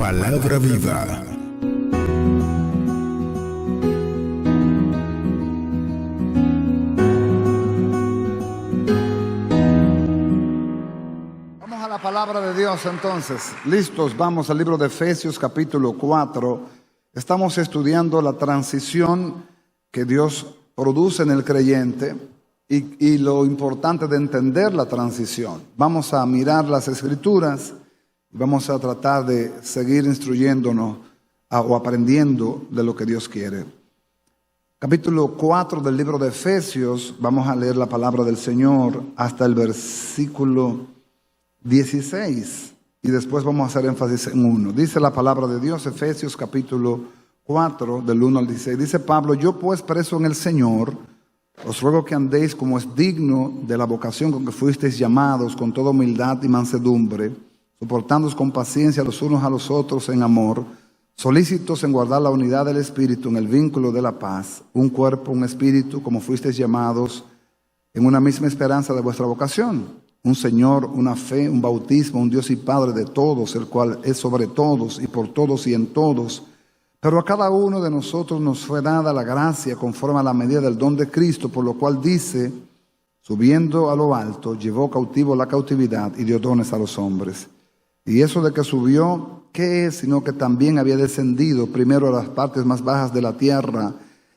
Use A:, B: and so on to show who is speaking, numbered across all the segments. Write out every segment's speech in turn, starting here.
A: Palabra viva.
B: Vamos a la palabra de Dios entonces. Listos, vamos al libro de Efesios capítulo 4. Estamos estudiando la transición que Dios produce en el creyente y lo importante de entender la transición. Vamos a mirar las escrituras y vamos a tratar de seguir instruyéndonos o aprendiendo de lo que Dios quiere. Capítulo 4 del libro de Efesios, vamos a leer la palabra del Señor hasta el versículo 16 y después vamos a hacer énfasis en uno. Dice la palabra de Dios, Efesios capítulo 4 del 1 al 16. Dice Pablo: yo pues preso en el Señor, os ruego que andéis como es digno de la vocación con que fuisteis llamados, con toda humildad y mansedumbre, soportándoos con paciencia los unos a los otros en amor, solícitos en guardar la unidad del Espíritu en el vínculo de la paz, un cuerpo, un espíritu, como fuisteis llamados en una misma esperanza de vuestra vocación, un Señor, una fe, un bautismo, un Dios y Padre de todos, el cual es sobre todos y por todos y en todos. Pero a cada uno de nosotros nos fue dada la gracia conforme a la medida del don de Cristo, por lo cual dice: subiendo a lo alto, llevó cautivo la cautividad y dio dones a los hombres. Y eso de que subió, ¿qué es? Sino que también había descendido primero a las partes más bajas de la tierra.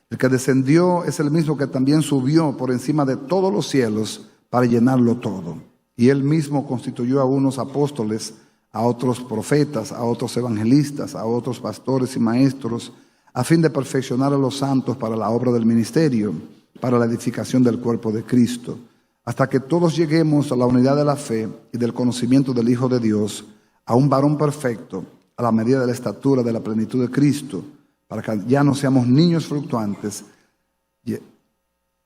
B: El que descendió es el mismo que también subió por encima de todos los cielos para llenarlo todo. Y él mismo constituyó a unos apóstoles, a otros profetas, a otros evangelistas, a otros pastores y maestros, a fin de perfeccionar a los santos para la obra del ministerio, para la edificación del cuerpo de Cristo, hasta que todos lleguemos a la unidad de la fe y del conocimiento del Hijo de Dios, a un varón perfecto, a la medida de la estatura de la plenitud de Cristo, para que ya no seamos niños fluctuantes,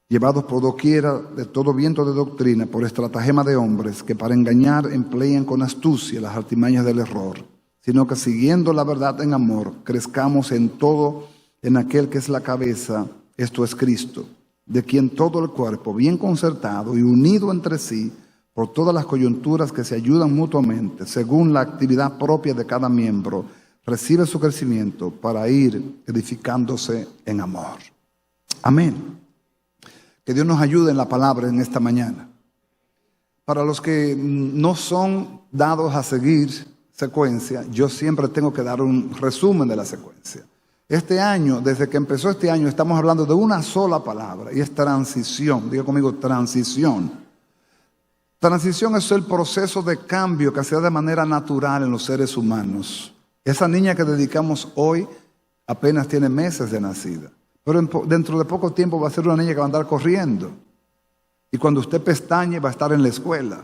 B: llevados por doquiera de todo viento de doctrina, por estratagema de hombres que para engañar emplean con astucia las artimañas del error, sino que siguiendo la verdad en amor, crezcamos en todo en aquel que es la cabeza, esto es Cristo, de quien todo el cuerpo, bien concertado y unido entre sí, por todas las coyunturas que se ayudan mutuamente, según la actividad propia de cada miembro, recibe su crecimiento para ir edificándose en amor. Amén. Que Dios nos ayude en la palabra en esta mañana. Para los que no son dados a seguir secuencia, yo siempre tengo que dar un resumen de la secuencia. Este año, desde que empezó este año, estamos hablando de una sola palabra y es transición. Diga conmigo, transición. Transición es el proceso de cambio que se da de manera natural en los seres humanos. Esa niña que dedicamos hoy apenas tiene meses de nacida. Pero dentro de poco tiempo va a ser una niña que va a andar corriendo. Y cuando usted pestañe va a estar en la escuela.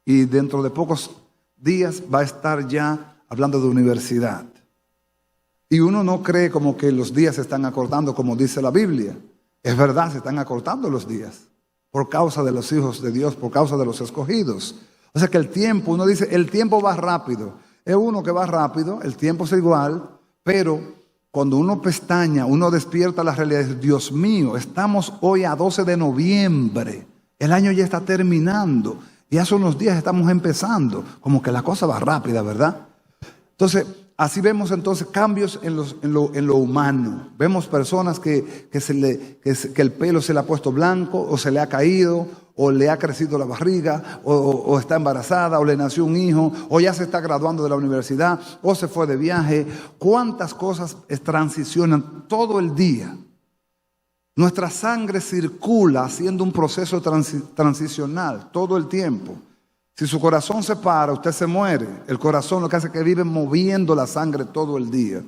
B: Y dentro de pocos días va a estar ya hablando de universidad. Y uno no cree como que los días se están acortando como dice la Biblia. Es verdad, se están acortando los días. Por causa de los hijos de Dios, por causa de los escogidos. O sea que el tiempo, uno dice, el tiempo va rápido. Es uno que va rápido, el tiempo es igual, pero cuando uno pestaña, uno despierta la realidad. Dios mío, estamos hoy a 12 de noviembre. El año ya está terminando. Y hace unos días estamos empezando. Como que la cosa va rápida, ¿verdad? Entonces, así vemos entonces cambios en lo humano. Vemos personas que el pelo se le ha puesto blanco o se le ha caído o le ha crecido la barriga o está embarazada o le nació un hijo o ya se está graduando de la universidad o se fue de viaje. ¿Cuántas cosas transicionan todo el día? Nuestra sangre circula haciendo un proceso transicional todo el tiempo. Si su corazón se para, usted se muere. El corazón lo que hace es que vive moviendo la sangre todo el día,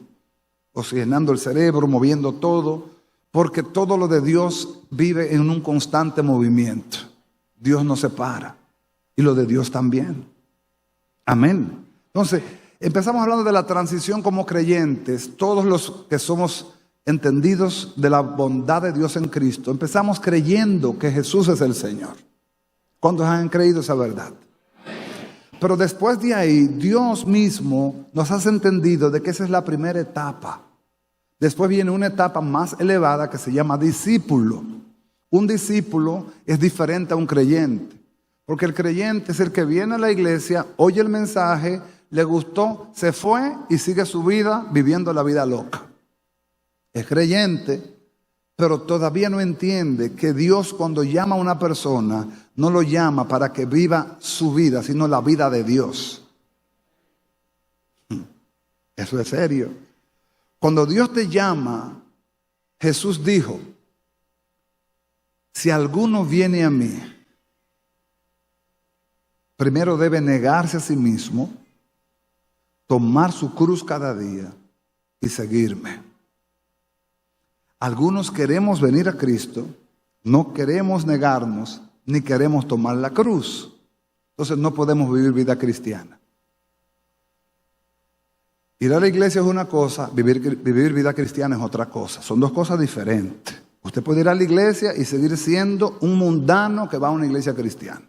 B: oxigenando el cerebro, moviendo todo, porque todo lo de Dios vive en un constante movimiento. Dios no se para y lo de Dios también. Amén. Entonces, empezamos hablando de la transición como creyentes. Todos los que somos entendidos de la bondad de Dios en Cristo, empezamos creyendo que Jesús es el Señor. ¿Cuántos han creído esa verdad? Pero después de ahí, Dios mismo nos hace entendido de que esa es la primera etapa. Después viene una etapa más elevada que se llama discípulo. Un discípulo es diferente a un creyente, porque el creyente es el que viene a la iglesia, oye el mensaje, le gustó, se fue y sigue su vida viviendo la vida loca. Es creyente, pero todavía no entiende que Dios, cuando llama a una persona, no lo llama para que viva su vida, sino la vida de Dios. Eso es serio. Cuando Dios te llama, Jesús dijo: si alguno viene a mí, primero debe negarse a sí mismo, tomar su cruz cada día y seguirme. Algunos queremos venir a Cristo, no queremos negarnos, ni queremos tomar la cruz. Entonces no podemos vivir vida cristiana. Ir a la iglesia es una cosa, vivir vida cristiana es otra cosa. Son dos cosas diferentes. Usted puede ir a la iglesia y seguir siendo un mundano que va a una iglesia cristiana.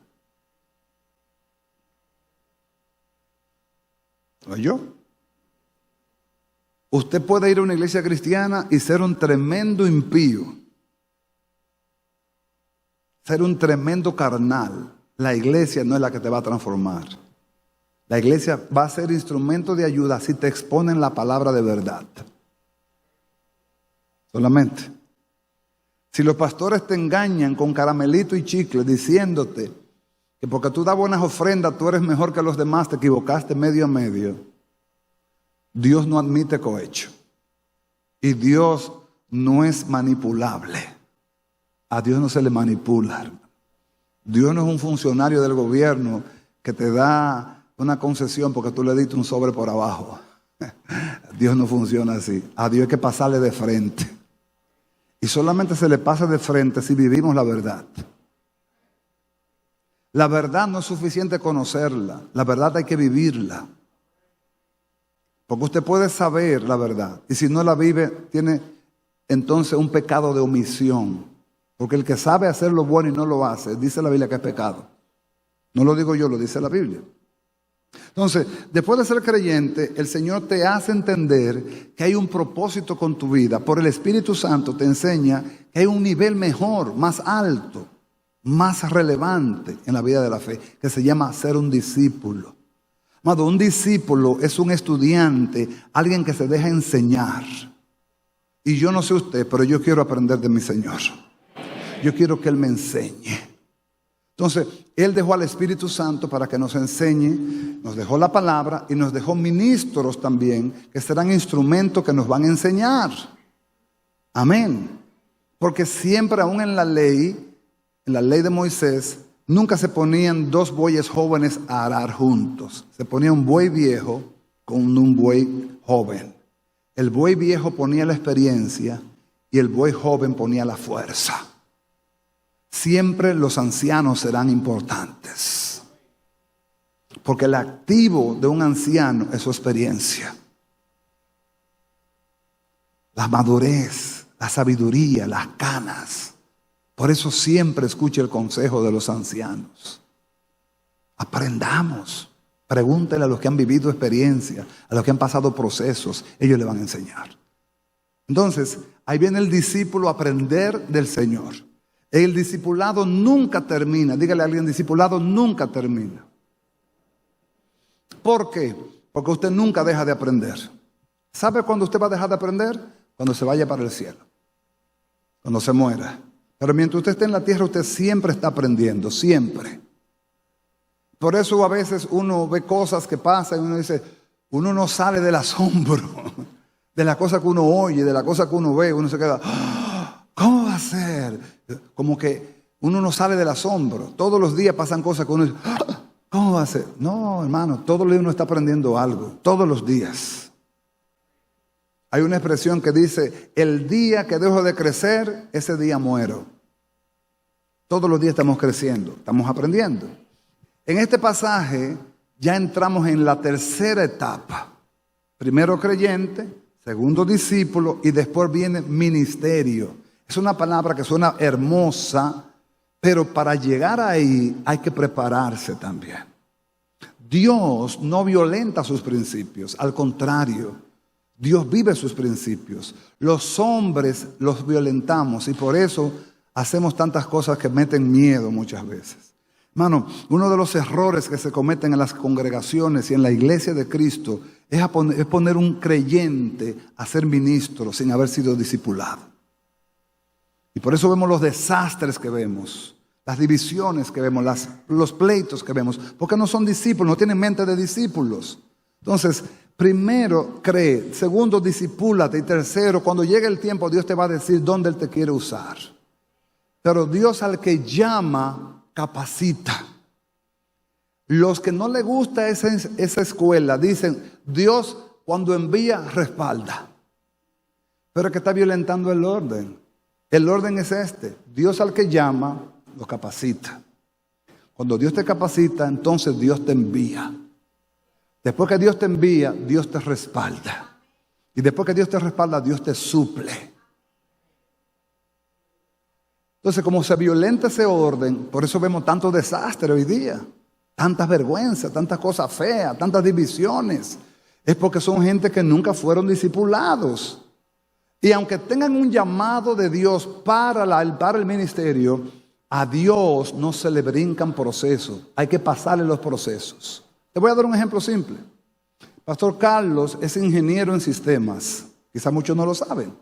B: ¿Oyó? Usted puede ir a una iglesia cristiana y ser un tremendo impío, ser un tremendo carnal. La iglesia no es la que te va a transformar. La iglesia va a ser instrumento de ayuda si te exponen la palabra de verdad. Solamente. Si los pastores te engañan con caramelito y chicle diciéndote que porque tú das buenas ofrendas tú eres mejor que los demás, te equivocaste medio a medio. Dios no admite cohecho. Y Dios no es manipulable. A Dios no se le manipula. Dios no es un funcionario del gobierno que te da una concesión porque tú le diste un sobre por abajo. Dios no funciona así. A Dios hay que pasarle de frente. Y solamente se le pasa de frente si vivimos la verdad. La verdad no es suficiente conocerla. La verdad hay que vivirla. Porque usted puede saber la verdad. Y si no la vive, tiene entonces un pecado de omisión. Porque el que sabe hacer lo bueno y no lo hace, dice la Biblia que es pecado. No lo digo yo, lo dice la Biblia. Entonces, después de ser creyente, el Señor te hace entender que hay un propósito con tu vida. Por el Espíritu Santo te enseña que hay un nivel mejor, más alto, más relevante en la vida de la fe, que se llama ser un discípulo. Amado, un discípulo es un estudiante, alguien que se deja enseñar. Y yo no sé usted, pero yo quiero aprender de mi Señor. Yo quiero que Él me enseñe. Entonces, Él dejó al Espíritu Santo para que nos enseñe, nos dejó la palabra y nos dejó ministros también, que serán instrumentos que nos van a enseñar. Amén. Porque siempre, aún en la ley de Moisés, nunca se ponían dos bueyes jóvenes a arar juntos. Se ponía un buey viejo con un buey joven. El buey viejo ponía la experiencia y el buey joven ponía la fuerza. Siempre los ancianos serán importantes. Porque el activo de un anciano es su experiencia. La madurez, la sabiduría, las canas. Por eso siempre escuche el consejo de los ancianos. Aprendamos. Pregúntele a los que han vivido experiencia, a los que han pasado procesos. Ellos le van a enseñar. Entonces, ahí viene el discípulo a aprender del Señor. El discipulado nunca termina. Dígale a alguien, discipulado nunca termina. ¿Por qué? Porque usted nunca deja de aprender. ¿Sabe cuándo usted va a dejar de aprender? Cuando se vaya para el cielo. Cuando se muera. Pero mientras usted esté en la tierra, usted siempre está aprendiendo, siempre. Por eso a veces uno ve cosas que pasan y uno dice, uno no sale del asombro de la cosa que uno oye, de la cosa que uno ve. Uno se queda, ¿cómo va a ser? Como que uno no sale del asombro. Todos los días pasan cosas que uno dice, ¿cómo va a ser? No, hermano, todos los días uno está aprendiendo algo, todos los días. Hay una expresión que dice, el día que dejo de crecer, ese día muero. Todos los días estamos creciendo, estamos aprendiendo. En este pasaje ya entramos en la tercera etapa. Primero creyente, segundo discípulo y después viene ministerio. Es una palabra que suena hermosa, pero para llegar ahí hay que prepararse también. Dios no violenta sus principios, al contrario, Dios vive sus principios. Los hombres los violentamos y por eso hacemos tantas cosas que meten miedo muchas veces. Hermano, uno de los errores que se cometen en las congregaciones y en la iglesia de Cristo es poner un creyente a ser ministro sin haber sido discipulado. Y por eso vemos los desastres que vemos, las divisiones que vemos, los pleitos que vemos, porque no son discípulos, no tienen mente de discípulos. Entonces, primero cree, segundo discipúlate y tercero, cuando llegue el tiempo Dios te va a decir dónde Él te quiere usar. Pero Dios al que llama, capacita. Los que no les gusta esa escuela dicen, Dios cuando envía, respalda. Pero es que está violentando el orden. El orden es este. Dios al que llama, lo capacita. Cuando Dios te capacita, entonces Dios te envía. Después que Dios te envía, Dios te respalda. Y después que Dios te respalda, Dios te suple. Entonces, como se violenta ese orden, por eso vemos tanto desastre hoy día. Tantas vergüenzas, tantas cosas feas, tantas divisiones. Es porque son gente que nunca fueron discipulados. Y aunque tengan un llamado de Dios para el ministerio, a Dios no se le brincan procesos. Hay que pasarle los procesos. Te voy a dar un ejemplo simple. Pastor Carlos es ingeniero en sistemas. Quizá muchos no lo saben.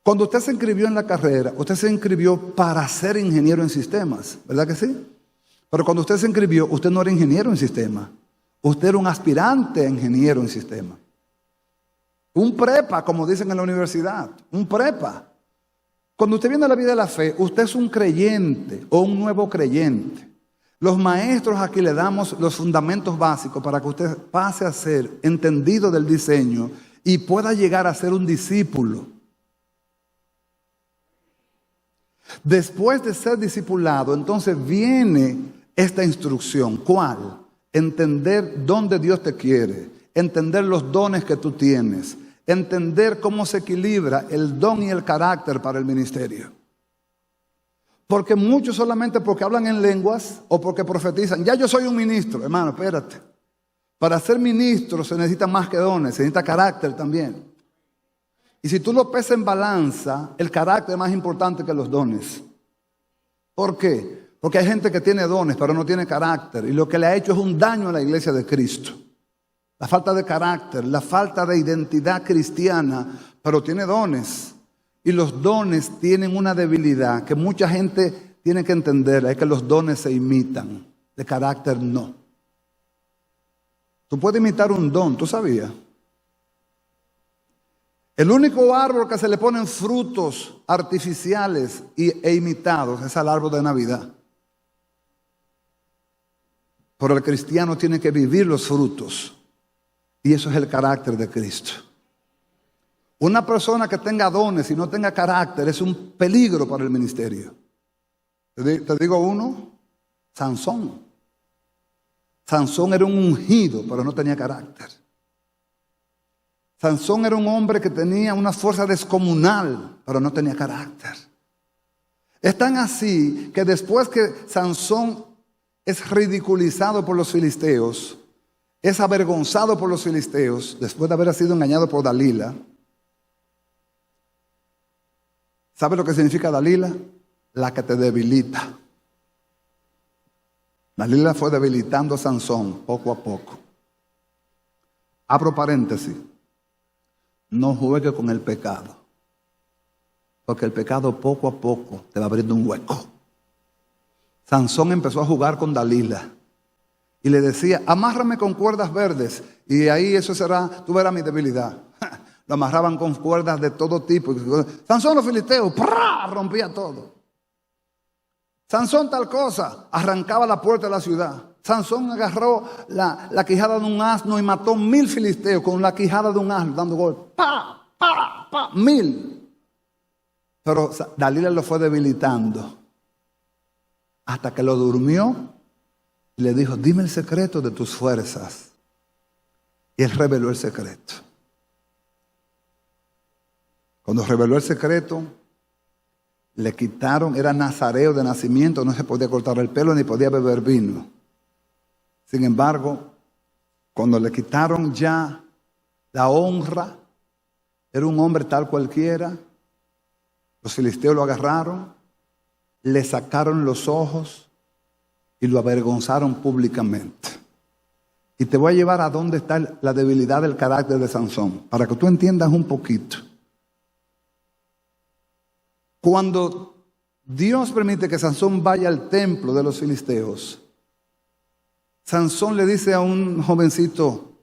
B: Cuando usted se inscribió en la carrera, usted se inscribió para ser ingeniero en sistemas, ¿verdad que sí? Pero cuando usted se inscribió, usted no era ingeniero en sistemas. Usted era un aspirante a ingeniero en sistemas. Un prepa, como dicen en la universidad. Un prepa. Cuando usted viene a la vida de la fe, usted es un creyente o un nuevo creyente. Los maestros aquí le damos los fundamentos básicos para que usted pase a ser entendido del diseño y pueda llegar a ser un discípulo. Después de ser discipulado, entonces viene esta instrucción. ¿Cuál? Entender dónde Dios te quiere, entender los dones que tú tienes, entender cómo se equilibra el don y el carácter para el ministerio. Porque muchos solamente porque hablan en lenguas o porque profetizan, ya yo soy un ministro. Hermano, espérate. Para ser ministro se necesita más que dones, se necesita carácter también. Y si tú lo pesas en balanza, el carácter es más importante que los dones. ¿Por qué? Porque hay gente que tiene dones, pero no tiene carácter. Y lo que le ha hecho es un daño a la iglesia de Cristo. La falta de carácter, la falta de identidad cristiana, pero tiene dones. Y los dones tienen una debilidad que mucha gente tiene que entender. Es que los dones se imitan, de carácter no. Tú puedes imitar un don, ¿tú sabías? El único árbol que se le ponen frutos artificiales e imitados es el árbol de Navidad. Pero el cristiano tiene que vivir los frutos. Y eso es el carácter de Cristo. Una persona que tenga dones y no tenga carácter es un peligro para el ministerio. Te digo uno, Sansón. Sansón era un ungido, pero no tenía carácter. Sansón era un hombre que tenía una fuerza descomunal, pero no tenía carácter. Es tan así que después que Sansón es ridiculizado por los filisteos, es avergonzado por los filisteos, después de haber sido engañado por Dalila. ¿Sabe lo que significa Dalila? La que te debilita. Dalila fue debilitando a Sansón poco a poco. Abro paréntesis. No juegue con el pecado. Porque el pecado poco a poco te va abriendo un hueco. Sansón empezó a jugar con Dalila. Y le decía, amárrame con cuerdas verdes. Y ahí eso será, tú verás mi debilidad. Lo amarraban con cuerdas de todo tipo. Sansón los filisteos, ¡prá! Rompía todo. Sansón tal cosa, arrancaba la puerta de la ciudad. Sansón agarró la quijada de un asno y mató 1000 filisteos con la quijada de un asno, dando golpes. ¡Pa! ¡Pa! ¡Pa! 1000. Pero Dalila lo fue debilitando. Hasta que lo durmió y le dijo, dime el secreto de tus fuerzas. Y él reveló el secreto. Cuando reveló el secreto, le quitaron, era nazareo de nacimiento, no se podía cortar el pelo ni podía beber vino. Sin embargo, cuando le quitaron ya la honra, era un hombre tal cualquiera, los filisteos lo agarraron, le sacaron los ojos y lo avergonzaron públicamente. Y te voy a llevar a dónde está la debilidad del carácter de Sansón, para que tú entiendas un poquito. Cuando Dios permite que Sansón vaya al templo de los filisteos, Sansón le dice a un jovencito: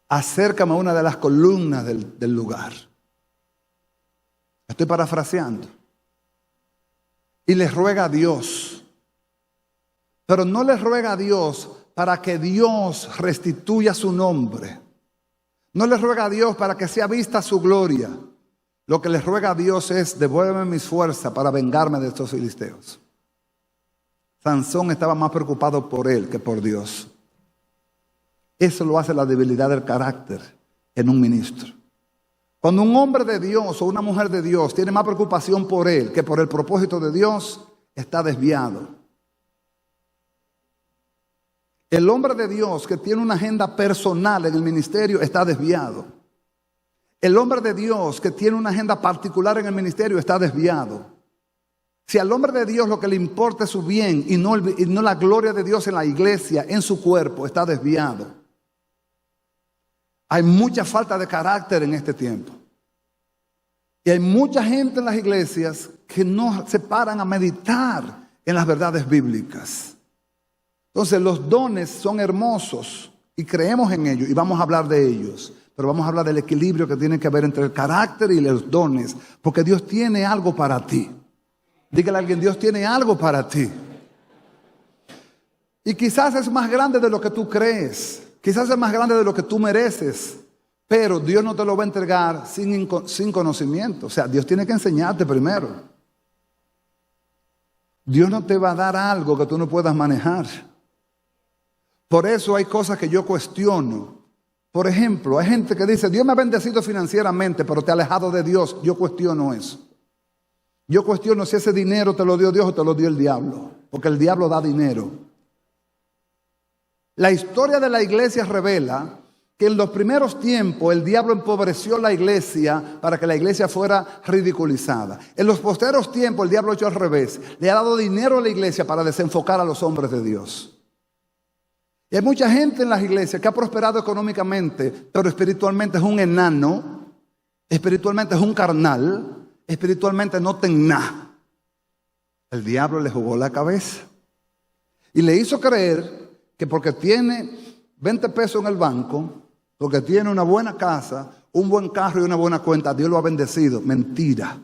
B: acércame a una de las columnas del lugar. Estoy parafraseando. Y le ruega a Dios. Pero no le ruega a Dios para que Dios restituya su nombre. No le ruega a Dios para que sea vista su gloria. Lo que le ruega a Dios es: devuélveme mis fuerzas para vengarme de estos filisteos. Sansón estaba más preocupado por él que por Dios. Eso lo hace la debilidad del carácter en un ministro. Cuando un hombre de Dios o una mujer de Dios tiene más preocupación por él que por el propósito de Dios, está desviado. El hombre de Dios que tiene una agenda personal en el ministerio está desviado. El hombre de Dios que tiene una agenda particular en el ministerio está desviado. Si al hombre de Dios lo que le importa es su bien y no la gloria de Dios en la iglesia, en su cuerpo, está desviado. Hay mucha falta de carácter en este tiempo. Y hay mucha gente en las iglesias que no se paran a meditar en las verdades bíblicas. Entonces los dones son hermosos y creemos en ellos y vamos a hablar de ellos. Pero vamos a hablar del equilibrio que tiene que haber entre el carácter y los dones. Porque Dios tiene algo para ti. Dígale a alguien: Dios tiene algo para ti. Y quizás es más grande de lo que tú crees. Quizás es más grande de lo que tú mereces. Pero Dios no te lo va a entregar sin conocimiento. O sea, Dios tiene que enseñarte primero. Dios no te va a dar algo que tú no puedas manejar. Por eso hay cosas que yo cuestiono. Por ejemplo, hay gente que dice: Dios me ha bendecido financieramente, pero te ha alejado de Dios. Yo cuestiono eso. Yo cuestiono si ese dinero te lo dio Dios o te lo dio el diablo. Porque el diablo da dinero. La historia de la iglesia revela que en los primeros tiempos el diablo empobreció la iglesia para que la iglesia fuera ridiculizada. En los posteriores tiempos el diablo ha hecho al revés. Le ha dado dinero a la iglesia para desenfocar a los hombres de Dios. Y hay mucha gente en las iglesias que ha prosperado económicamente, pero espiritualmente es un enano, espiritualmente es un carnal, espiritualmente no tiene nada. El diablo le jugó la cabeza y le hizo creer que porque tiene 20 pesos en el banco, porque tiene una buena casa, un buen carro y una buena cuenta, Dios lo ha bendecido. Mentira.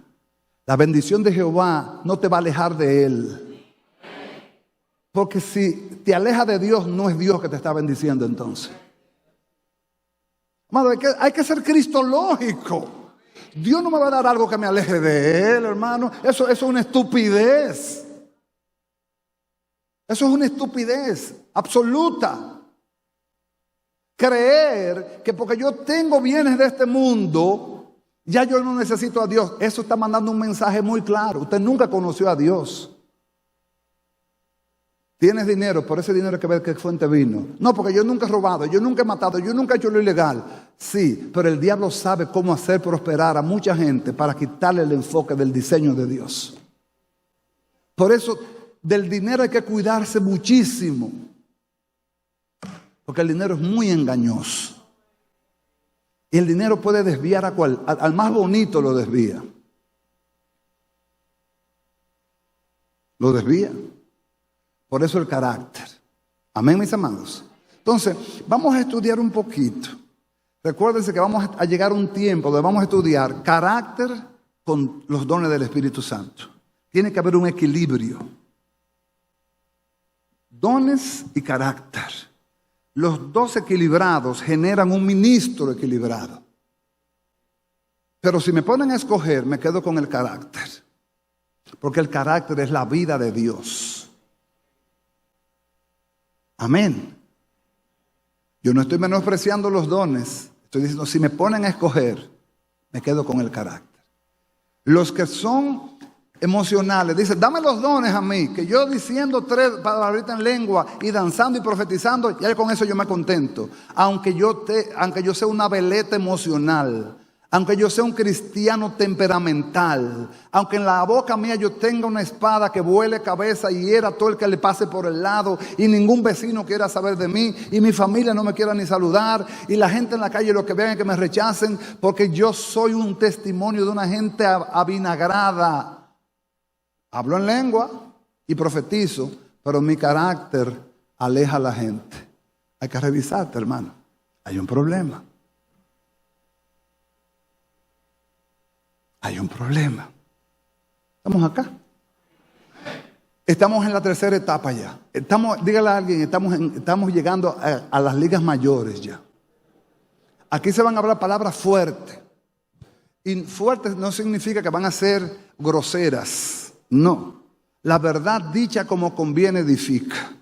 B: La bendición de Jehová no te va a alejar de él. Porque si te aleja de Dios, no es Dios que te está bendiciendo entonces. Amado, hay que ser cristológico. Dios no me va a dar algo que me aleje de él, hermano. Eso es una estupidez. Eso es una estupidez absoluta. Creer que porque yo tengo bienes de este mundo, ya yo no necesito a Dios. Eso está mandando un mensaje muy claro. Usted nunca conoció a Dios. Tienes dinero, por ese dinero hay que ver qué fuente vino. No, porque yo nunca he robado, yo nunca he matado, yo nunca he hecho lo ilegal. Sí, pero el diablo sabe cómo hacer prosperar a mucha gente para quitarle el enfoque del diseño de Dios. Por eso del dinero hay que cuidarse muchísimo. Porque el dinero es muy engañoso. Y el dinero puede desviar al más bonito lo desvía. Lo desvía. Por eso el carácter. Amén, mis amados. Entonces, vamos a estudiar un poquito. Recuérdense que vamos a llegar a un tiempo donde vamos a estudiar carácter con los dones del Espíritu Santo. Tiene que haber un equilibrio. Dones y carácter. Los dos equilibrados generan un ministro equilibrado. Pero si me ponen a escoger, me quedo con el carácter. Porque el carácter es la vida de Dios. Amén. Yo no estoy menospreciando los dones. Estoy diciendo, si me ponen a escoger, me quedo con el carácter. Los que son emocionales dicen, dame los dones a mí, que yo diciendo 3 palabritas en lengua y danzando y profetizando, ya con eso yo me contento. Aunque yo sea una veleta emocional, aunque yo sea un cristiano temperamental, aunque en la boca mía yo tenga una espada que vuele cabeza y hiera a todo el que le pase por el lado, y ningún vecino quiera saber de mí, y mi familia no me quiera ni saludar, y la gente en la calle lo que vean es que me rechacen, porque yo soy un testimonio de una gente avinagrada. Hablo en lengua y profetizo, pero mi carácter aleja a la gente. Hay que revisarte, hermano. Hay un problema. Hay un problema. Estamos acá. Estamos en la tercera etapa ya. Dígale a alguien, estamos llegando a las ligas mayores ya. Aquí se van a hablar palabras fuertes. Y fuertes no significa que van a ser groseras. No. La verdad dicha como conviene edifica.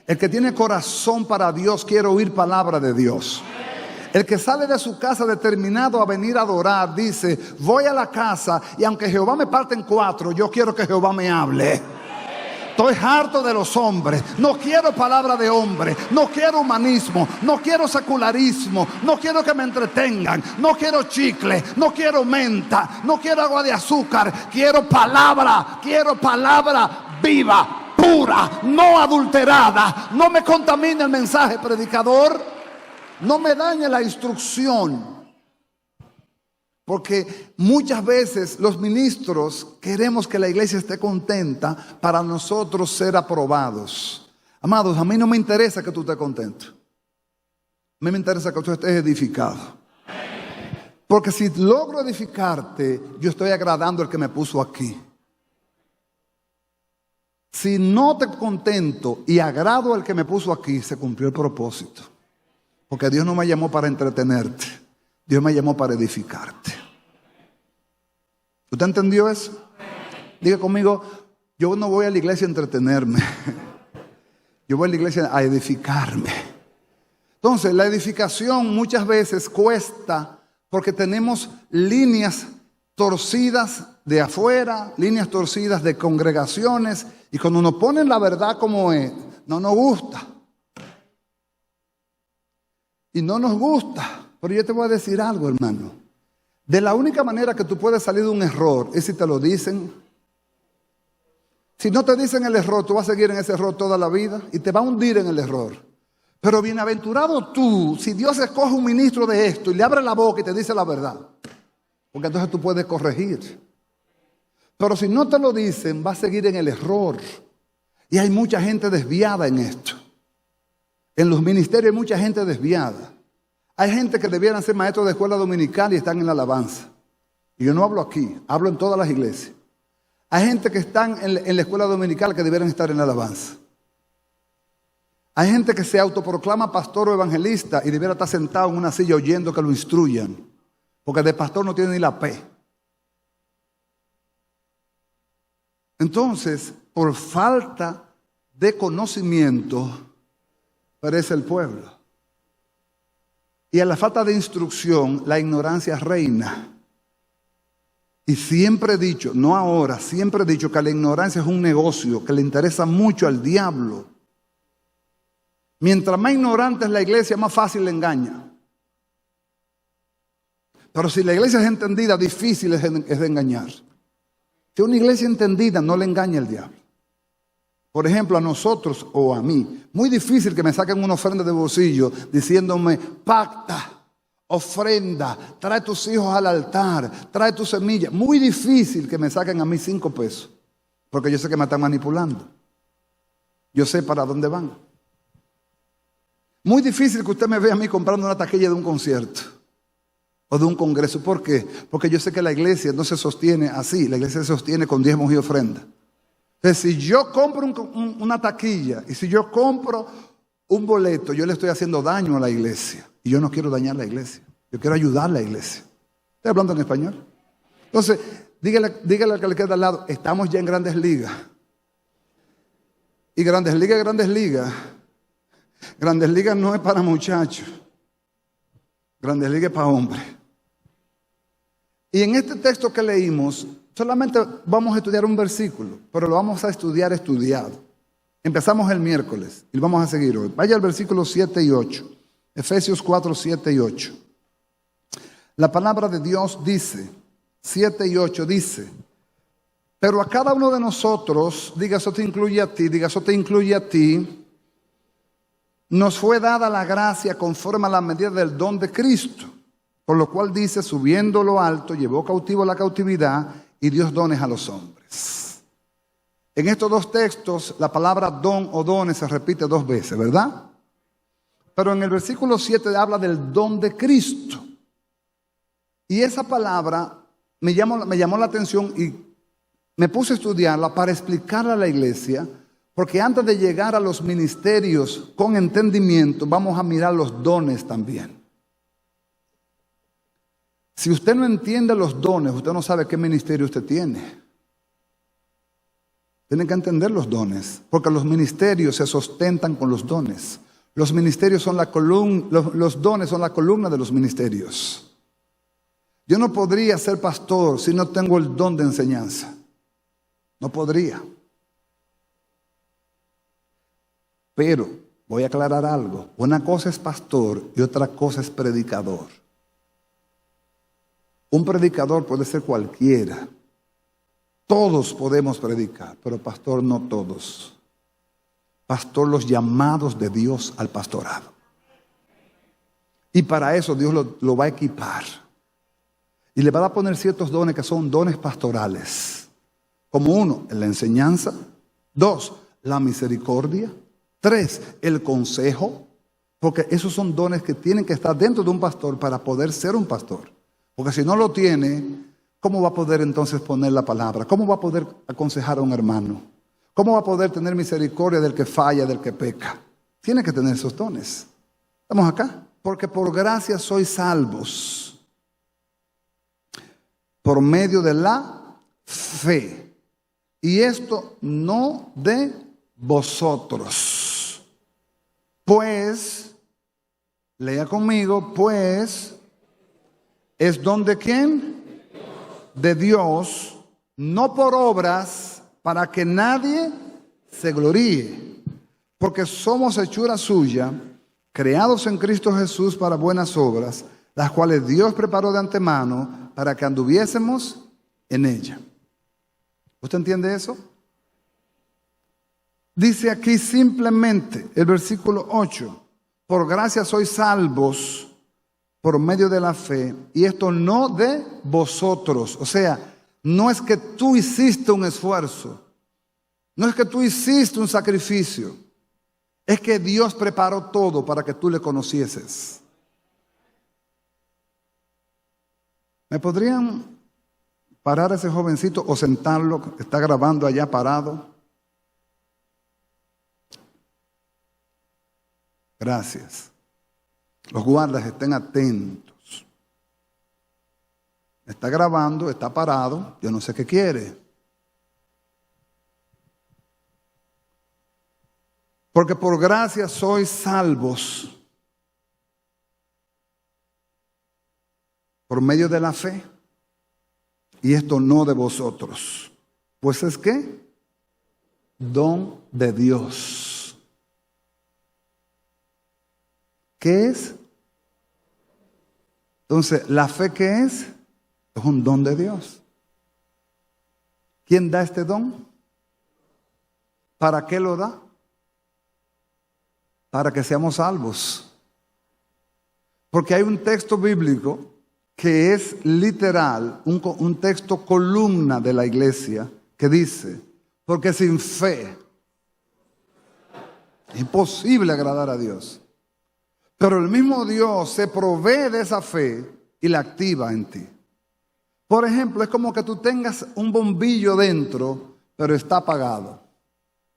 B: El que tiene corazón para Dios quiere oír palabra de Dios. El que sale de su casa determinado a venir a adorar, dice, voy a la casa y aunque Jehová me parte en cuatro, yo quiero que Jehová me hable. Estoy harto de los hombres. No quiero palabra de hombre. No quiero humanismo. No quiero secularismo. No quiero que me entretengan. No quiero chicle. No quiero menta. No quiero agua de azúcar. Quiero palabra. Quiero palabra viva, pura, no adulterada. No me contamine el mensaje, predicador. No me dañe la instrucción. Porque muchas veces los ministros queremos que la iglesia esté contenta para nosotros ser aprobados. Amados, a mí no me interesa que tú estés contento. A mí me interesa que tú estés edificado. Porque si logro edificarte, yo estoy agradando al que me puso aquí. Si no te contento y agrado al que me puso aquí, se cumplió el propósito. Porque Dios no me llamó para entretenerte. Dios me llamó para edificarte. ¿Usted entendió eso? Diga conmigo, yo no voy a la iglesia a entretenerme. Yo voy a la iglesia a edificarme. Entonces, la edificación muchas veces cuesta porque tenemos líneas torcidas de afuera, líneas torcidas de congregaciones, y cuando nos ponen la verdad como es, no nos gusta. Y no nos gusta. Pero yo te voy a decir algo, hermano. De la única manera que tú puedes salir de un error es si te lo dicen. Si no te dicen el error, tú vas a seguir en ese error toda la vida y te va a hundir en el error. Pero bienaventurado tú, si Dios escoge un ministro de esto y le abre la boca y te dice la verdad. Porque entonces tú puedes corregir. Pero si no te lo dicen, vas a seguir en el error. Y hay mucha gente desviada en esto. En los ministerios hay mucha gente desviada. Hay gente que debieran ser maestros de escuela dominical y están en la alabanza. Y yo no hablo aquí, hablo en todas las iglesias. Hay gente que están en la escuela dominical que debieran estar en la alabanza. Hay gente que se autoproclama pastor o evangelista y debiera estar sentado en una silla oyendo que lo instruyan. Porque de pastor no tiene ni la P. Entonces, por falta de conocimiento, perece el pueblo. Y a la falta de instrucción, la ignorancia reina. Y siempre he dicho, no ahora, siempre he dicho que la ignorancia es un negocio que le interesa mucho al diablo. Mientras más ignorante es la iglesia, más fácil le engaña. Pero si la iglesia es entendida, difícil es de engañar. Si una iglesia entendida no le engaña el diablo. Por ejemplo, a nosotros o a mí, muy difícil que me saquen una ofrenda de bolsillo diciéndome, pacta, ofrenda, trae tus hijos al altar, trae tus semillas. Muy difícil que me saquen a mí 5 pesos, porque yo sé que me están manipulando. Yo sé para dónde van. Muy difícil que usted me vea a mí comprando una taquilla de un concierto o de un congreso. ¿Por qué? Porque yo sé que la iglesia no se sostiene así, la iglesia se sostiene con diezmos y ofrendas. Entonces, si yo compro una taquilla y si yo compro un boleto, yo le estoy haciendo daño a la iglesia. Y yo no quiero dañar la iglesia. Yo quiero ayudar a la iglesia. ¿Estoy hablando en español? Entonces, dígale al que le queda al lado, estamos ya en Grandes Ligas. Y Grandes Ligas, Grandes Ligas. Grandes Ligas no es para muchachos. Grandes Ligas es para hombres. Y en este texto que leímos, solamente vamos a estudiar un versículo, pero lo vamos a estudiar estudiado. Empezamos el miércoles y lo vamos a seguir hoy. Vaya al versículo 7 y 8. Efesios 4, 7 y 8. La palabra de Dios dice, 7 y 8 dice, pero a cada uno de nosotros, diga eso te incluye a ti, diga eso te incluye a ti, nos fue dada la gracia conforme a la medida del don de Cristo. Por lo cual dice, subiendo lo alto, llevó cautivo la cautividad y dio dones a los hombres. En estos dos textos, la palabra don o dones se repite 2 veces, ¿verdad? Pero en el versículo 7 habla del don de Cristo. Y esa palabra me llamó la atención y me puse a estudiarla para explicarla a la iglesia, porque antes de llegar a los ministerios con entendimiento, vamos a mirar los dones también. Si usted no entiende los dones, usted no sabe qué ministerio usted tiene. Tiene que entender los dones, porque los ministerios se sustentan con los dones. Los ministerios son los dones son la columna de los ministerios. Yo no podría ser pastor si no tengo el don de enseñanza. No podría. Pero voy a aclarar algo. Una cosa es pastor y otra cosa es predicador. Un predicador puede ser cualquiera. Todos podemos predicar, pero pastor no todos. Pastor, los llamados de Dios al pastorado. Y para eso Dios lo va a equipar. Y le va a poner ciertos dones que son dones pastorales. Como 1, la enseñanza. 2, la misericordia. 3, el consejo. Porque esos son dones que tienen que estar dentro de un pastor para poder ser un pastor. Porque si no lo tiene, ¿cómo va a poder entonces poner la palabra? ¿Cómo va a poder aconsejar a un hermano? ¿Cómo va a poder tener misericordia del que falla, del que peca? Tiene que tener esos dones. ¿Estamos acá? Porque por gracia sois salvos por medio de la fe. Y esto no de vosotros. Pues, lea conmigo, pues, ¿es don de quién? De Dios, no por obras, para que nadie se gloríe. Porque somos hechura suya, creados en Cristo Jesús para buenas obras, las cuales Dios preparó de antemano para que anduviésemos en ella. ¿Usted entiende eso? Dice aquí simplemente el versículo 8, por gracia sois salvos por medio de la fe, y esto no de vosotros. O sea, no es que tú hiciste un esfuerzo, no es que tú hiciste un sacrificio, es que Dios preparó todo para que tú le conocieses. ¿Me podrían parar a ese jovencito o sentarlo que está grabando allá parado? Gracias. Los guardas estén atentos. Está grabando, está parado, yo no sé qué quiere. Porque por gracia sois salvos por medio de la fe. Y esto no de vosotros. Pues es que don de Dios. ¿Qué es? Entonces, ¿la fe qué es? Es un don de Dios. ¿Quién da este don? ¿Para qué lo da? Para que seamos salvos. Porque hay un texto bíblico que es literal, un texto columna de la iglesia, que dice, porque sin fe es imposible agradar a Dios. Pero el mismo Dios se provee de esa fe y la activa en ti. Por ejemplo, es como que tú tengas un bombillo dentro, pero está apagado.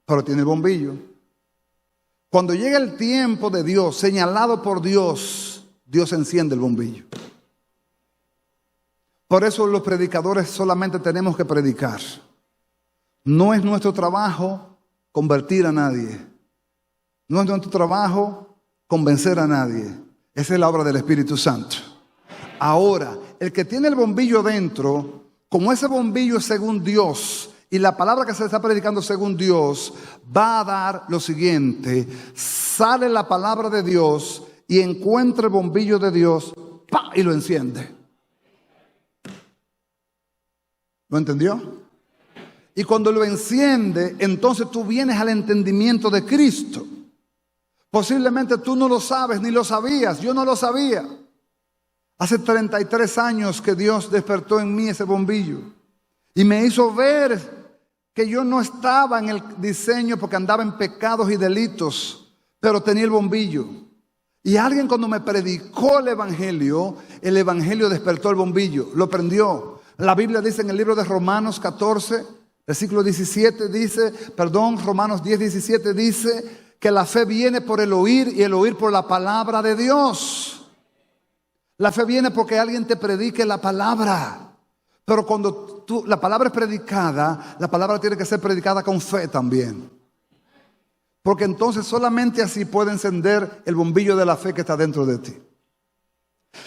B: Pero tiene bombillo. Cuando llega el tiempo de Dios, señalado por Dios, Dios enciende el bombillo. Por eso los predicadores solamente tenemos que predicar. No es nuestro trabajo convertir a nadie. No es nuestro trabajo convencer a nadie. Esa es la obra del Espíritu Santo. Ahora, el que tiene el bombillo dentro, como ese bombillo es según Dios, y la palabra que se está predicando según Dios, va a dar lo siguiente: sale la palabra de Dios y encuentra el bombillo de Dios, ¡pah!, y lo enciende. ¿Lo entendió? Y cuando lo enciende, entonces tú vienes al entendimiento de Cristo. Posiblemente tú no lo sabes ni lo sabías. Yo no lo sabía. Hace 33 años que Dios despertó en mí ese bombillo. Y me hizo ver que yo no estaba en el diseño porque andaba en pecados y delitos, pero tenía el bombillo. Y alguien cuando me predicó el Evangelio despertó el bombillo, lo prendió. La Biblia dice en el libro de Romanos 14, versículo 17 Romanos 10, 17 dice que la fe viene por el oír y el oír por la palabra de Dios. La fe viene porque alguien te predique la palabra. Pero cuando la palabra es predicada, la palabra tiene que ser predicada con fe también. Porque entonces solamente así puede encender el bombillo de la fe que está dentro de ti.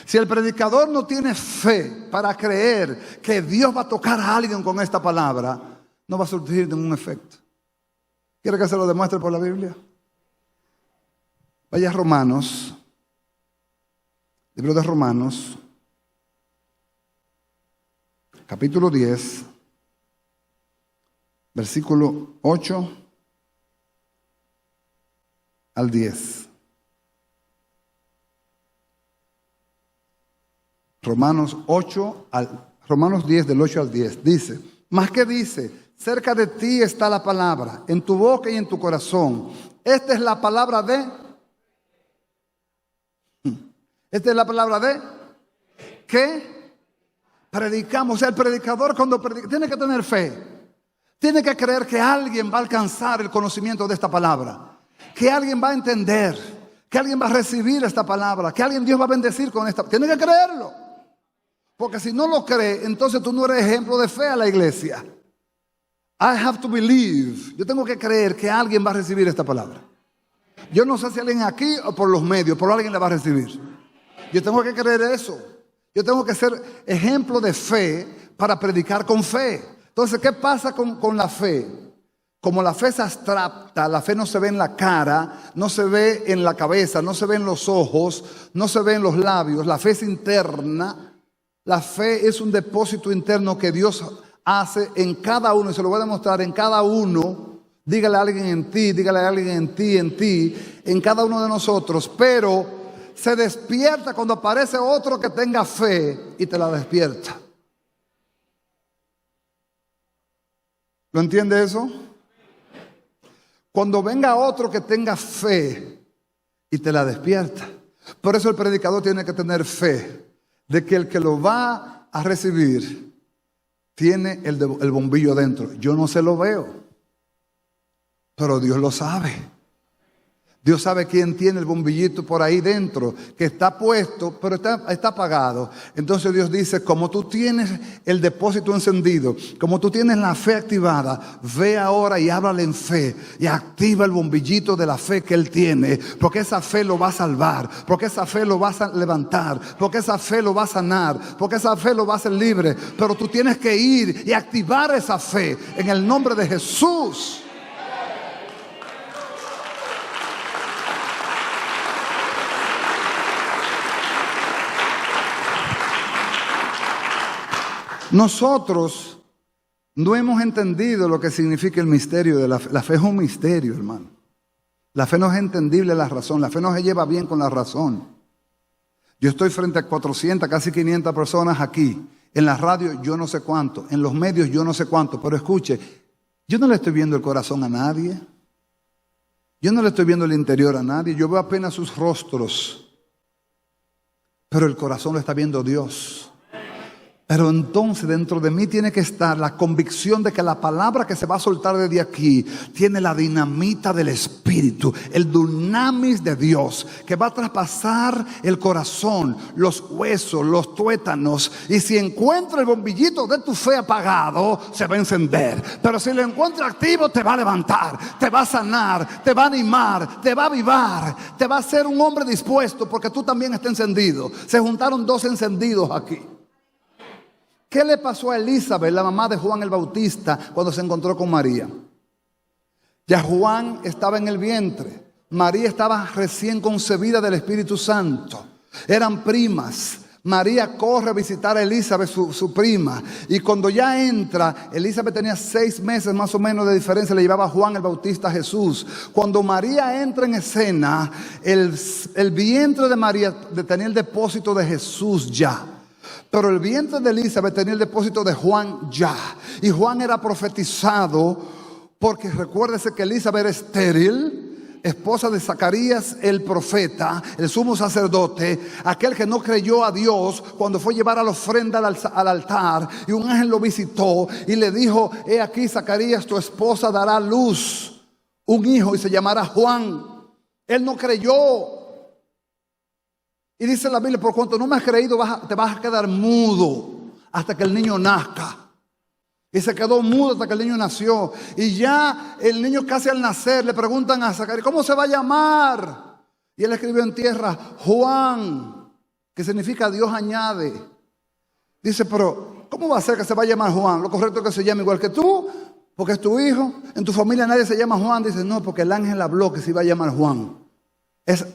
B: Si el predicador no tiene fe para creer que Dios va a tocar a alguien con esta palabra, no va a surgir ningún efecto. ¿Quiere que se lo demuestre por la Biblia? Vaya a Romanos, libro de Romanos, capítulo 10, versículo 8 al 10. Romanos 10 del 8 al 10 dice, ¿más qué dice? Cerca de ti está la palabra, en tu boca y en tu corazón. Esta es la palabra ¿qué? Predicamos. O sea, el predicador cuando predica tiene que tener fe. Tiene que creer que alguien va a alcanzar el conocimiento de esta palabra. Que alguien va a entender. Que alguien va a recibir esta palabra. Que alguien Dios va a bendecir con esta. Tiene que creerlo. Porque si no lo cree, entonces tú no eres ejemplo de fe a la iglesia. I have to believe. Yo tengo que creer que alguien va a recibir esta palabra. Yo no sé si alguien aquí o por los medios, pero alguien la va a recibir. Yo tengo que creer eso. Yo tengo que ser ejemplo de fe para predicar con fe. Entonces, ¿qué pasa con la fe? Como la fe es abstracta, la fe no se ve en la cara, no se ve en la cabeza, no se ve en los ojos, no se ve en los labios. La fe es interna. La fe es un depósito interno que Dios hace en cada uno. Y se lo voy a demostrar en cada uno. Dígale a alguien en ti, dígale a alguien en ti, en cada uno de nosotros. Pero se despierta cuando aparece otro que tenga fe y te la despierta. ¿Lo entiende eso? Cuando venga otro que tenga fe y te la despierta. Por eso el predicador tiene que tener fe de que el que lo va a recibir tiene el bombillo dentro. Yo no se lo veo, pero Dios lo sabe. Dios sabe quién tiene el bombillito por ahí dentro, que está puesto, pero está apagado. Entonces Dios dice, como tú tienes el depósito encendido, como tú tienes la fe activada, ve ahora y háblale en fe y activa el bombillito de la fe que Él tiene, porque esa fe lo va a salvar, porque esa fe lo va a levantar, porque esa fe lo va a sanar, porque esa fe lo va a hacer libre. Pero tú tienes que ir y activar esa fe en el nombre de Jesús. Nosotros no hemos entendido lo que significa el misterio de la fe. La fe es un misterio, hermano. La fe no es entendible la razón. La fe no se lleva bien con la razón. Yo estoy frente a 400, casi 500 personas aquí. En la radio yo no sé cuánto. En los medios yo no sé cuánto. Pero escuche, yo no le estoy viendo el corazón a nadie. Yo no le estoy viendo el interior a nadie. Yo veo apenas sus rostros. Pero el corazón lo está viendo Dios. Pero entonces dentro de mí tiene que estar la convicción de que la palabra que se va a soltar desde aquí tiene la dinamita del Espíritu, el dunamis de Dios, que va a traspasar el corazón, los huesos, los tuétanos. Y si encuentra el bombillito de tu fe apagado, se va a encender. Pero si lo encuentra activo, te va a levantar, te va a sanar, te va a animar, te va a avivar, te va a hacer un hombre dispuesto, porque tú también estás encendido. Se juntaron dos encendidos aquí. ¿Qué le pasó a Elizabeth, la mamá de Juan el Bautista, cuando se encontró con María? Ya Juan estaba en el vientre. María estaba recién concebida del Espíritu Santo. Eran primas. María corre a visitar a Elizabeth, su prima. Y cuando ya entra, Elizabeth tenía 6 meses más o menos de diferencia. Le llevaba a Juan el Bautista a Jesús. Cuando María entra en escena, el vientre de María tenía el depósito de Jesús ya. Pero el vientre de Elizabeth tenía el depósito de Juan ya. Y Juan era profetizado porque recuérdese que Elizabeth era estéril, esposa de Zacarías el profeta, el sumo sacerdote, aquel que no creyó a Dios cuando fue a llevar la ofrenda al altar, y un ángel lo visitó y le dijo: he aquí, Zacarías, tu esposa dará a luz un hijo y se llamará Juan. Él no creyó. Y dice la Biblia: por cuanto no me has creído, te vas a quedar mudo hasta que el niño nazca. Y se quedó mudo hasta que el niño nació. Y ya el niño, casi al nacer, le preguntan a Zacarías: ¿cómo se va a llamar? Y él escribió en tierra: Juan, que significa Dios añade. Dice: pero ¿cómo va a ser que se va a llamar Juan? Lo correcto es que se llame igual que tú, porque es tu hijo. En tu familia nadie se llama Juan. Dice: no, porque el ángel habló que se iba a llamar Juan.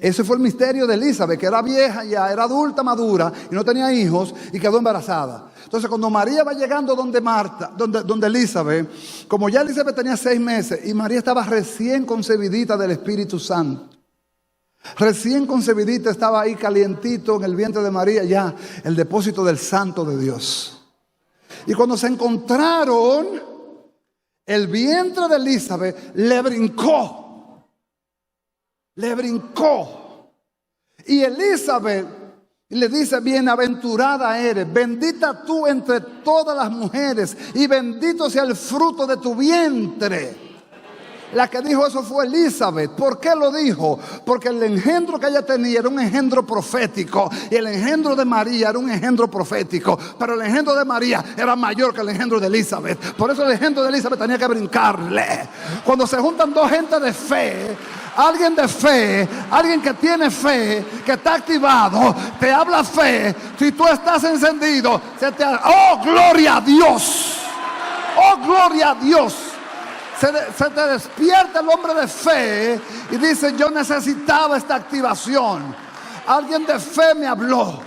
B: Ese fue el misterio de Elizabeth, que era vieja ya, era adulta, madura, y no tenía hijos, y quedó embarazada. Entonces, cuando María va llegando donde Elizabeth, como ya Elizabeth tenía 6 meses, y María estaba recién concebidita del Espíritu Santo, recién concebidita, estaba ahí calientito en el vientre de María, ya el depósito del Santo de Dios. Y cuando se encontraron, el vientre de Elizabeth le brincó. Y Elizabeth le dice: bienaventurada eres, bendita tú entre todas las mujeres, y bendito sea el fruto de tu vientre. La que dijo eso fue Elizabeth. ¿Por qué lo dijo? Porque el engendro que ella tenía era un engendro profético, y el engendro de María era un engendro profético, pero el engendro de María era mayor que el engendro de Elizabeth. Por eso el engendro de Elizabeth tenía que brincarle. Cuando se juntan dos gentes de fe, alguien de fe, alguien que tiene fe, que está activado, te habla fe. Si tú estás encendido, ¡oh, gloria a Dios! ¡Oh, gloria a Dios! Se te despierta el hombre de fe y dice: yo necesitaba esta activación. Alguien de fe me habló.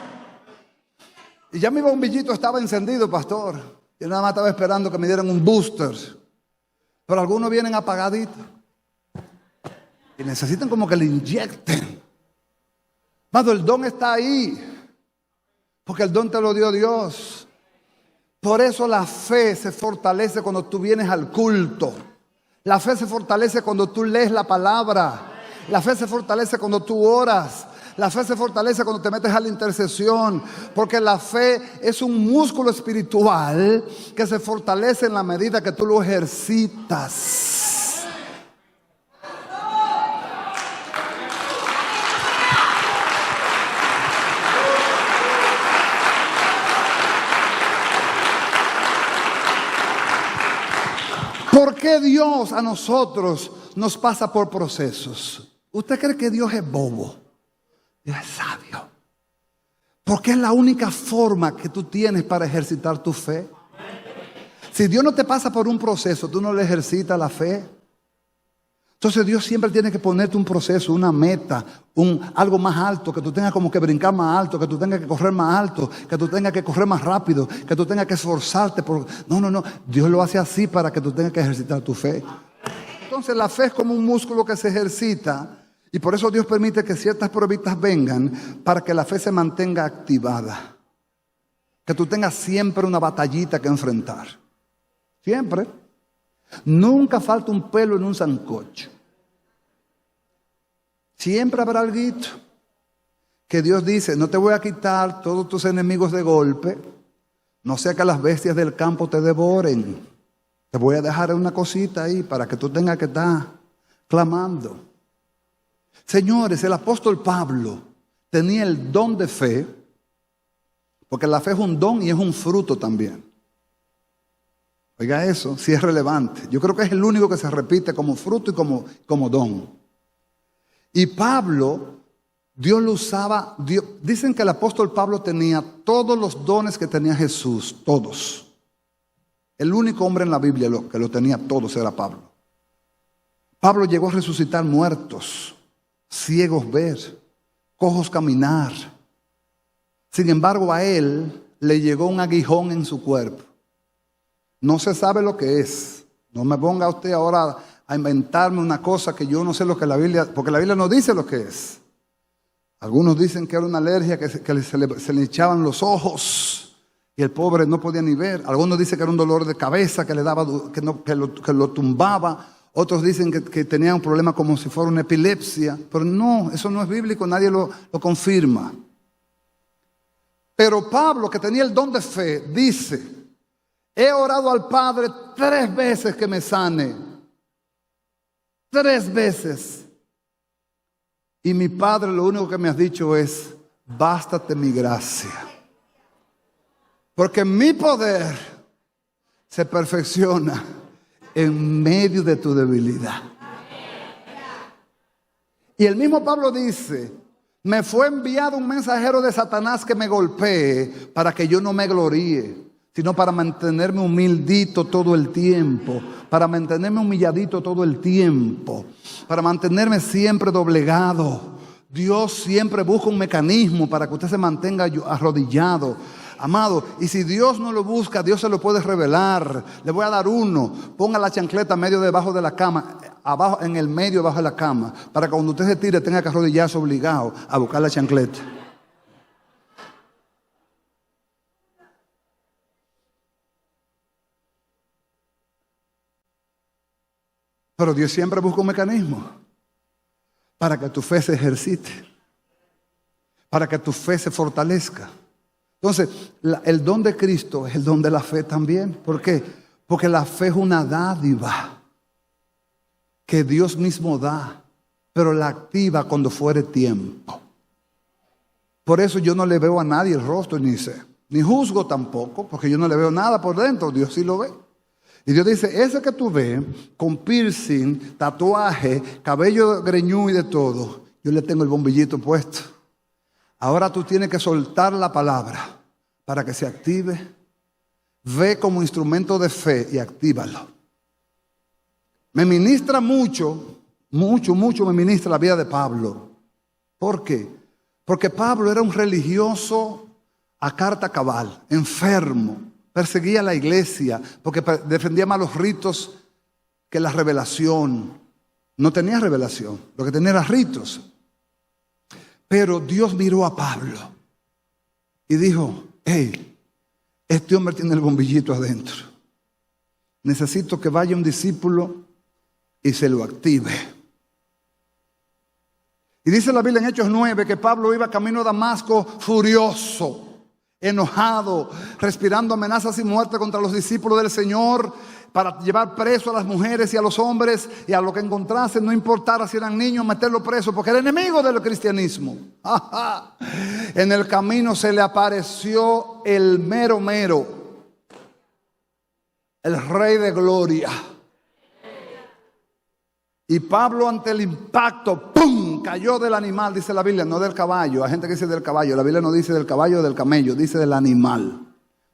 B: Y ya mi bombillito estaba encendido, pastor. Yo nada más estaba esperando que me dieran un booster. Pero algunos vienen apagaditos y necesitan como que le inyecten. Pero el don está ahí, porque el don te lo dio Dios. Por eso la fe se fortalece cuando tú vienes al culto. La fe se fortalece cuando tú lees la palabra. La fe se fortalece cuando tú oras. La fe se fortalece cuando te metes a la intercesión. Porque la fe es un músculo espiritual que se fortalece en la medida que tú lo ejercitas. ¿Por qué Dios a nosotros nos pasa por procesos? ¿Usted cree que Dios es bobo? Dios es sabio. Porque es la única forma que tú tienes para ejercitar tu fe. Si Dios no te pasa por un proceso, tú no le ejercitas la fe. Entonces Dios siempre tiene que ponerte un proceso, una meta, algo más alto, que tú tengas como que brincar más alto, que tú tengas que correr más alto, que tú tengas que correr más rápido, que tú tengas que esforzarte. No. Dios lo hace así para que tú tengas que ejercitar tu fe. Entonces la fe es como un músculo que se ejercita, y por eso Dios permite que ciertas pruebitas vengan para que la fe se mantenga activada. Que tú tengas siempre una batallita que enfrentar. Siempre. Nunca falta un pelo en un sancocho. Siempre habrá algo que Dios dice: no te voy a quitar todos tus enemigos de golpe, no sea que las bestias del campo te devoren. Te voy a dejar una cosita ahí para que tú tengas que estar clamando. Señores, el apóstol Pablo tenía el don de fe, porque la fe es un don y es un fruto también. Oiga eso, sí es relevante. Yo creo que es el único que se repite como fruto y como don. Y Pablo, Dios lo usaba. Dicen que el apóstol Pablo tenía todos los dones que tenía Jesús, todos. El único hombre en la Biblia que lo tenía todos era Pablo. Pablo llegó a resucitar muertos, ciegos ver, cojos caminar, Sin embargo, a él le llegó un aguijón en su cuerpo. No se sabe lo que es. No me ponga usted ahora a inventarme una cosa que yo no sé lo que la Biblia, porque la Biblia no dice lo que es. Algunos dicen que era una alergia, que se le echaban los ojos y el pobre no podía ni ver. Algunos dicen que era un dolor de cabeza que le daba, que lo tumbaba. Otros dicen que tenía un problema como si fuera una epilepsia. Pero no, eso no es bíblico, nadie lo confirma. Pero Pablo, que tenía el don de fe, dice: he orado al Padre 3 veces que me sane. 3 veces. Y mi Padre lo único que me ha dicho es: bástate mi gracia. Porque mi poder se perfecciona en medio de tu debilidad. Y el mismo Pablo dice: me fue enviado un mensajero de Satanás que me golpee para que yo no me gloríe, sino para mantenerme humildito todo el tiempo, para mantenerme humilladito todo el tiempo, para mantenerme siempre doblegado. Dios siempre busca un mecanismo para que usted se mantenga arrodillado. Amado, y si Dios no lo busca, Dios se lo puede revelar. Le voy a dar uno: ponga la chancleta medio debajo de la cama, abajo, en el medio debajo de la cama, para que cuando usted se tire tenga que arrodillarse obligado a buscar la chancleta. Pero Dios siempre busca un mecanismo para que tu fe se ejercite, para que tu fe se fortalezca. Entonces, el don de Cristo es el don de la fe también. ¿Por qué? Porque la fe es una dádiva que Dios mismo da, pero la activa cuando fuere tiempo. Por eso yo no le veo a nadie el rostro, ni juzgo tampoco, porque yo no le veo nada por dentro. Dios sí lo ve. Y Dios dice: ese que tú ves con piercing, tatuaje, cabello greñudo y de todo, yo le tengo el bombillito puesto. Ahora tú tienes que soltar la palabra para que se active. Ve como instrumento de fe y actívalo. Me ministra mucho me ministra la vida de Pablo. ¿Por qué? Porque Pablo era un religioso a carta cabal, enfermo. Perseguía a la iglesia porque defendía más los ritos que la revelación. No tenía revelación, lo que tenía era ritos. Pero Dios miró a Pablo y dijo: hey, este hombre tiene el bombillito adentro. Necesito que vaya un discípulo y se lo active. Y dice la Biblia en Hechos 9 que Pablo iba camino a Damasco furioso, enojado, respirando amenazas y muerte contra los discípulos del Señor, para llevar preso a las mujeres y a los hombres, y a lo que encontrase, no importara si eran niños, meterlo preso, porque era enemigo del cristianismo. En el camino se le apareció el mero, el Rey de Gloria. Y Pablo, ante el impacto, ¡pum!, cayó del animal, dice la Biblia, no del caballo. Hay gente que dice del caballo. La Biblia no dice del caballo o del camello, dice del animal.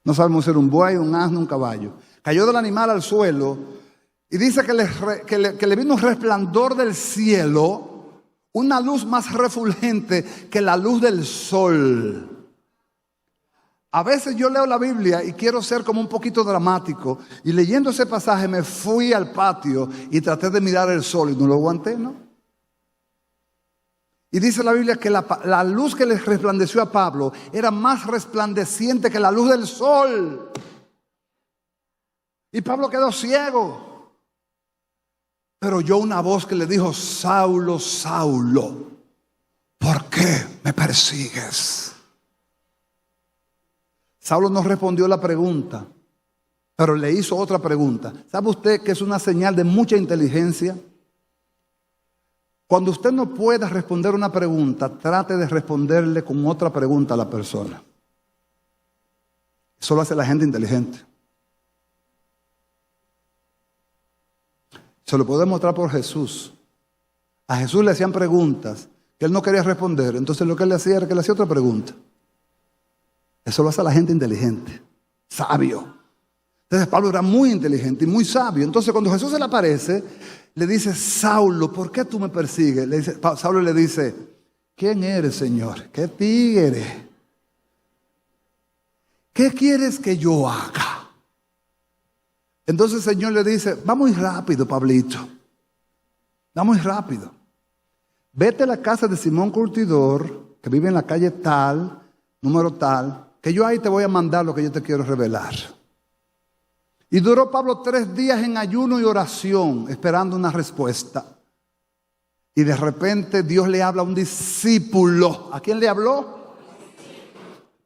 B: No sabemos si era un buey, un asno, un caballo. Cayó del animal al suelo y dice que le vino un resplandor del cielo, una luz más refulgente que la luz del sol. A veces yo leo la Biblia y quiero ser como un poquito dramático, y leyendo ese pasaje me fui al patio y traté de mirar el sol y no lo aguanté, ¿no? Y dice la Biblia que la luz que le resplandeció a Pablo era más resplandeciente que la luz del sol. Y Pablo quedó ciego. Pero oyó una voz que le dijo: Saulo, Saulo, ¿por qué me persigues? Saulo no respondió la pregunta, pero le hizo otra pregunta. ¿Sabe usted que es una señal de mucha inteligencia? Cuando usted no pueda responder una pregunta, trate de responderle con otra pregunta a la persona. Eso lo hace la gente inteligente. Se lo puedo mostrar por Jesús. A Jesús le hacían preguntas que él no quería responder. Entonces lo que él le hacía era que le hacía otra pregunta. Eso lo hace la gente inteligente, sabio. Entonces Pablo era muy inteligente y muy sabio. Entonces cuando Jesús se le aparece, le dice: Saulo, ¿por qué tú me persigues? Saulo le dice: ¿quién eres, Señor? ¿Qué tigre? ¿qué quieres que yo haga? Entonces el Señor le dice, va muy rápido, Pablito. Va muy rápido. Vete a la casa de Simón Curtidor, que vive en la calle tal, número tal, que yo ahí te voy a mandar lo que yo te quiero revelar. Y duró Pablo 3 días en ayuno y oración, esperando una respuesta. Y de repente Dios le habla a un discípulo. ¿A quién le habló?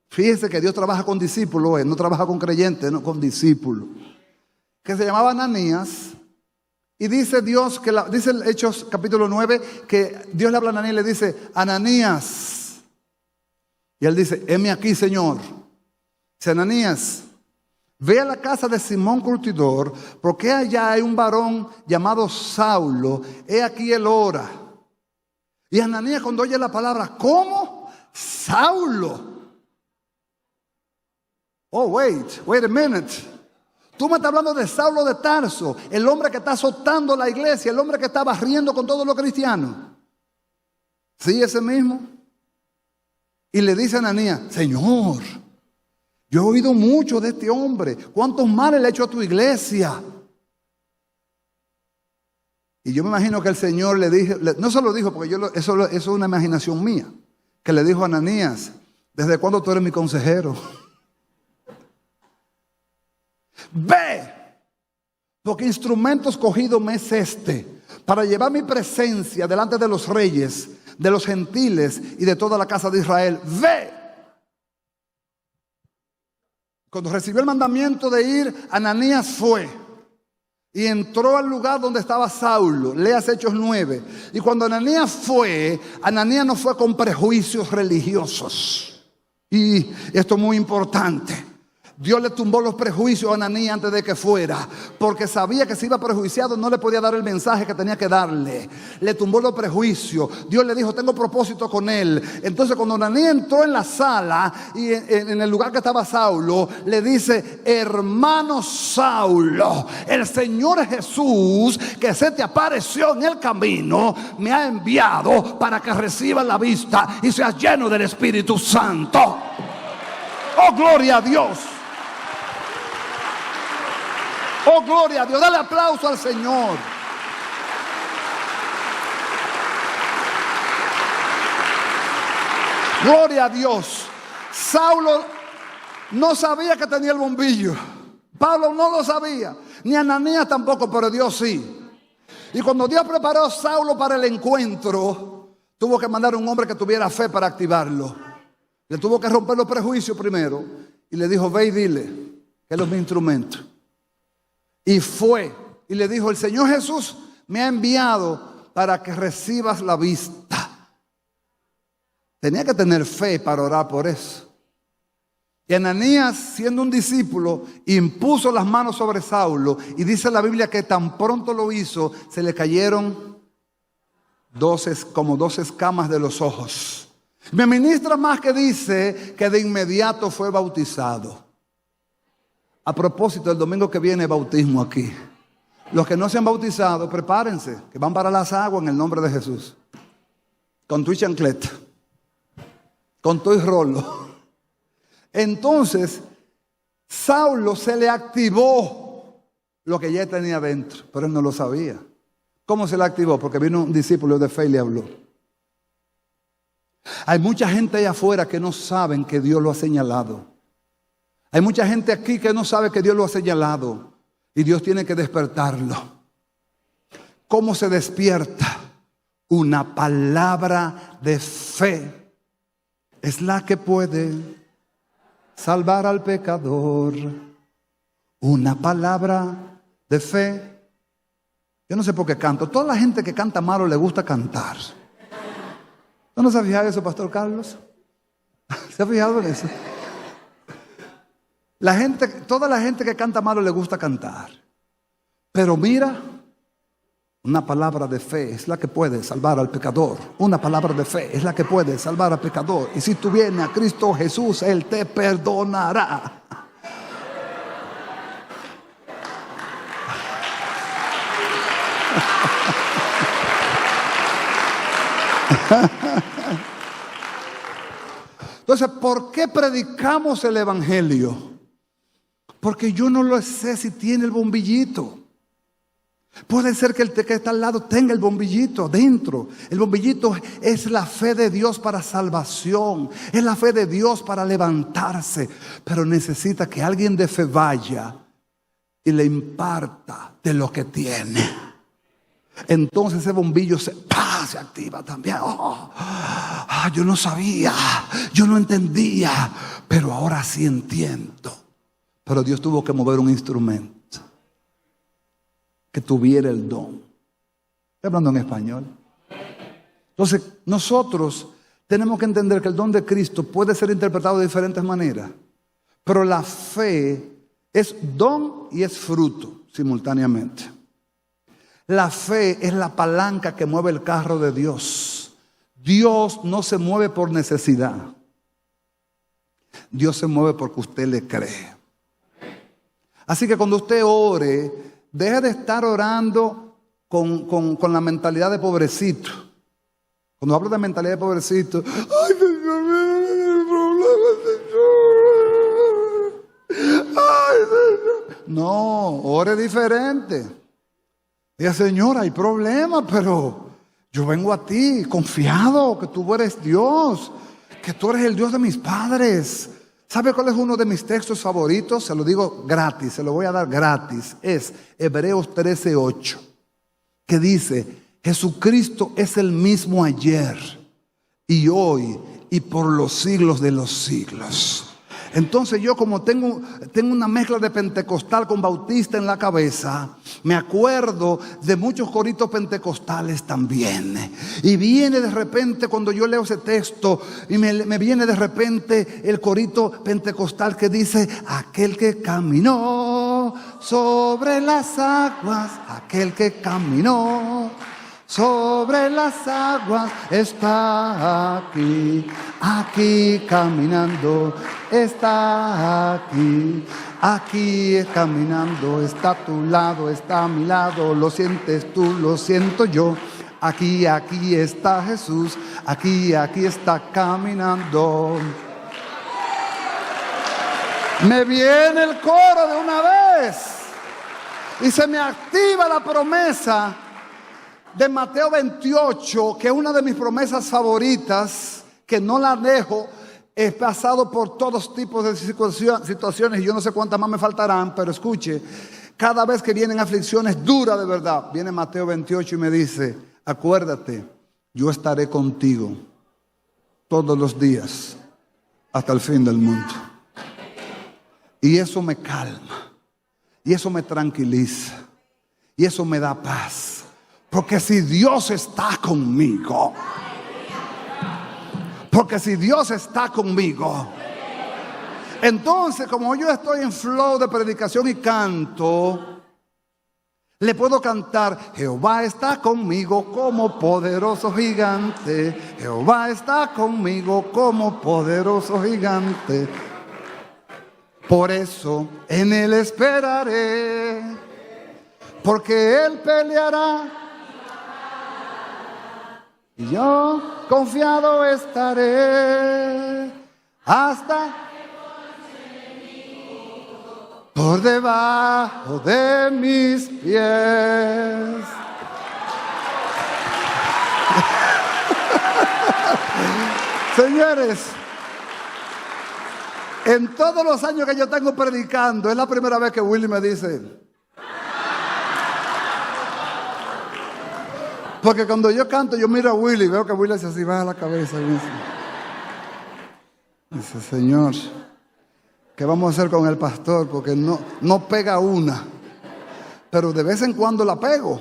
B: Fíjese que Dios trabaja con discípulos, no trabaja con creyentes, no con discípulos. Que se llamaba Ananías. Y dice Dios, dice el Hechos capítulo 9, que Dios le habla a Ananías y le dice, Ananías. Y él dice, heme aquí, Señor. Dice, Ananías, ve a la casa de Simón Curtidor, porque allá hay un varón llamado Saulo. He aquí él ora. Y Ananías cuando oye la palabra, ¿cómo? Saulo. Oh, wait a minute. Tú me estás hablando de Saulo de Tarso, el hombre que está azotando la iglesia, el hombre que está barriendo con todos los cristianos. Sí, ese mismo. Y le dice a Ananías, Señor, yo he oído mucho de este hombre. ¿Cuántos males le ha hecho a tu iglesia? Y yo me imagino que el Señor le dijo, no se lo dijo porque eso es una imaginación mía, que le dijo a Ananías, ¿desde cuándo tú eres mi consejero? Ve, porque instrumento escogido me es este, para llevar mi presencia delante de los reyes, de los gentiles y de toda la casa de Israel. Ve. Cuando recibió el mandamiento de ir, Ananías fue y entró al lugar donde estaba Saulo. Leas Hechos 9. Y cuando Ananías fue, Ananías no fue con prejuicios religiosos. Y esto es muy importante. Dios le tumbó los prejuicios a Ananías antes de que fuera, porque sabía que si iba prejuiciado no le podía dar el mensaje que tenía que darle. Le tumbó los prejuicios. Dios le dijo, tengo propósito con él. Entonces cuando Ananías entró en la sala y en el lugar que estaba Saulo, le dice, hermano Saulo, el Señor Jesús que se te apareció en el camino me ha enviado para que recibas la vista y seas lleno del Espíritu Santo. Oh, gloria a Dios. Oh, gloria a Dios. Dale aplauso al Señor. Gloria a Dios. Saulo no sabía que tenía el bombillo. Pablo no lo sabía. Ni Ananías tampoco, pero Dios sí. Y cuando Dios preparó a Saulo para el encuentro, tuvo que mandar un hombre que tuviera fe para activarlo. Le tuvo que romper los prejuicios primero. Y le dijo, ve y dile que él es mi instrumento. Y fue, y le dijo, el Señor Jesús me ha enviado para que recibas la vista. Tenía que tener fe para orar por eso. Y Ananías, siendo un discípulo, impuso las manos sobre Saulo. Y dice la Biblia que tan pronto lo hizo, se le cayeron como 2 escamas de los ojos. Me ministra más que dice que de inmediato fue bautizado. A propósito, el domingo que viene bautismo aquí. Los que no se han bautizado, prepárense, que van para las aguas en el nombre de Jesús. Con tu chancleta, con tu rolo. Entonces, Saulo se le activó lo que ya tenía dentro, pero él no lo sabía. ¿Cómo se le activó? Porque vino un discípulo de fe y le habló. Hay mucha gente allá afuera que no saben que Dios lo ha señalado. Hay mucha gente aquí que no sabe que Dios lo ha señalado y Dios tiene que despertarlo. ¿Cómo se despierta? Una palabra de fe es la que puede salvar al pecador. Una palabra de fe. Yo no sé por qué canto. Toda la gente que canta malo le gusta cantar. ¿No se ha fijado eso, Pastor Carlos? ¿Se ha fijado en eso? Toda la gente que canta malo le gusta cantar. Pero mira, una palabra de fe es la que puede salvar al pecador. Una palabra de fe es la que puede salvar al pecador. Y si tú vienes a Cristo Jesús, Él te perdonará. Entonces, ¿por qué predicamos el evangelio? Porque yo no lo sé si tiene el bombillito. Puede ser que el que está al lado tenga el bombillito dentro. El bombillito es la fe de Dios para salvación. Es la fe de Dios para levantarse. Pero necesita que alguien de fe vaya y le imparta de lo que tiene. Entonces ese bombillo se activa también. Yo no sabía, yo no entendía, pero ahora sí entiendo. Pero Dios tuvo que mover un instrumento que tuviera el don. Estoy hablando en español. Entonces nosotros tenemos que entender que el don de Cristo puede ser interpretado de diferentes maneras, pero la fe es don y es fruto simultáneamente. La fe es la palanca que mueve el carro de Dios. Dios no se mueve por necesidad. Dios se mueve porque usted le cree. Así que cuando usted ore, deje de estar orando con la mentalidad de pobrecito. Cuando hablo de mentalidad de pobrecito, ay, Señor, el problema, Señor. Ay, Señor. No, ore diferente. Diga, Señor, hay problema, pero yo vengo a ti confiado que tú eres Dios, que tú eres el Dios de mis padres. ¿Sabe cuál es uno de mis textos favoritos? Se lo digo gratis, se lo voy a dar gratis. Es Hebreos 13:8, que dice, Jesucristo es el mismo ayer y hoy y por los siglos de los siglos. Entonces yo, como tengo una mezcla de pentecostal con bautista en la cabeza, me acuerdo de muchos coritos pentecostales también. Y viene de repente cuando yo leo ese texto, y me viene de repente el corito pentecostal que dice, aquel que caminó sobre las aguas, aquel que caminó sobre las aguas está aquí, aquí caminando, está aquí, aquí caminando, está a tu lado, está a mi lado, lo sientes tú, lo siento yo, aquí, aquí está Jesús, aquí, aquí está caminando. Me viene el coro de una vez y se me activa la promesa de Mateo 28, que es una de mis promesas favoritas, que no la dejo. He pasado por todos tipos de situaciones y yo no sé cuántas más me faltarán, pero escuche, cada vez que vienen aflicciones duras de verdad, viene Mateo 28 y me dice, acuérdate, yo estaré contigo todos los días hasta el fin del mundo. Y eso me calma, y eso me tranquiliza, y eso me da paz. Porque si Dios está conmigo, entonces como yo estoy en flow de predicación y canto, le puedo cantar, Jehová está conmigo como poderoso gigante, Jehová está conmigo como poderoso gigante. Por eso en Él esperaré, porque Él peleará. Y yo confiado estaré hasta por debajo de mis pies. Señores, en todos los años que yo tengo predicando, es la primera vez que Willy me dice. Porque cuando yo canto, yo miro a Willy y veo que Willy hace así, baja la cabeza. Y dice, Señor, ¿qué vamos a hacer con el pastor? Porque no pega una. Pero de vez en cuando la pego.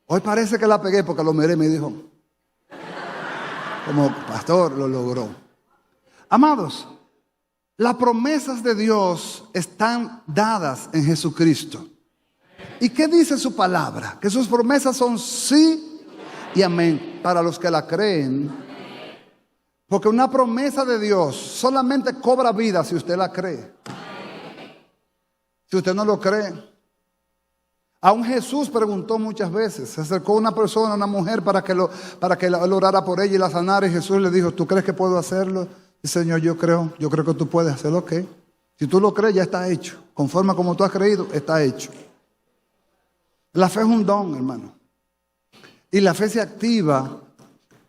B: Hoy parece que la pegué porque lo miré y me dijo, como pastor lo logró. Amados, las promesas de Dios están dadas en Jesucristo. ¿Y qué dice su palabra? Que sus promesas son sí y amén para los que la creen. Porque una promesa de Dios solamente cobra vida si usted la cree. Si usted no lo cree. Aún Jesús preguntó muchas veces. Se acercó una persona, una mujer, para que él orara por ella y la sanara. Y Jesús le dijo, ¿tú crees que puedo hacerlo? Y Señor, yo creo que tú puedes hacerlo, ok. Si tú lo crees, ya está hecho. Conforme a como tú has creído, está hecho. La fe es un don, hermano. Y la fe se activa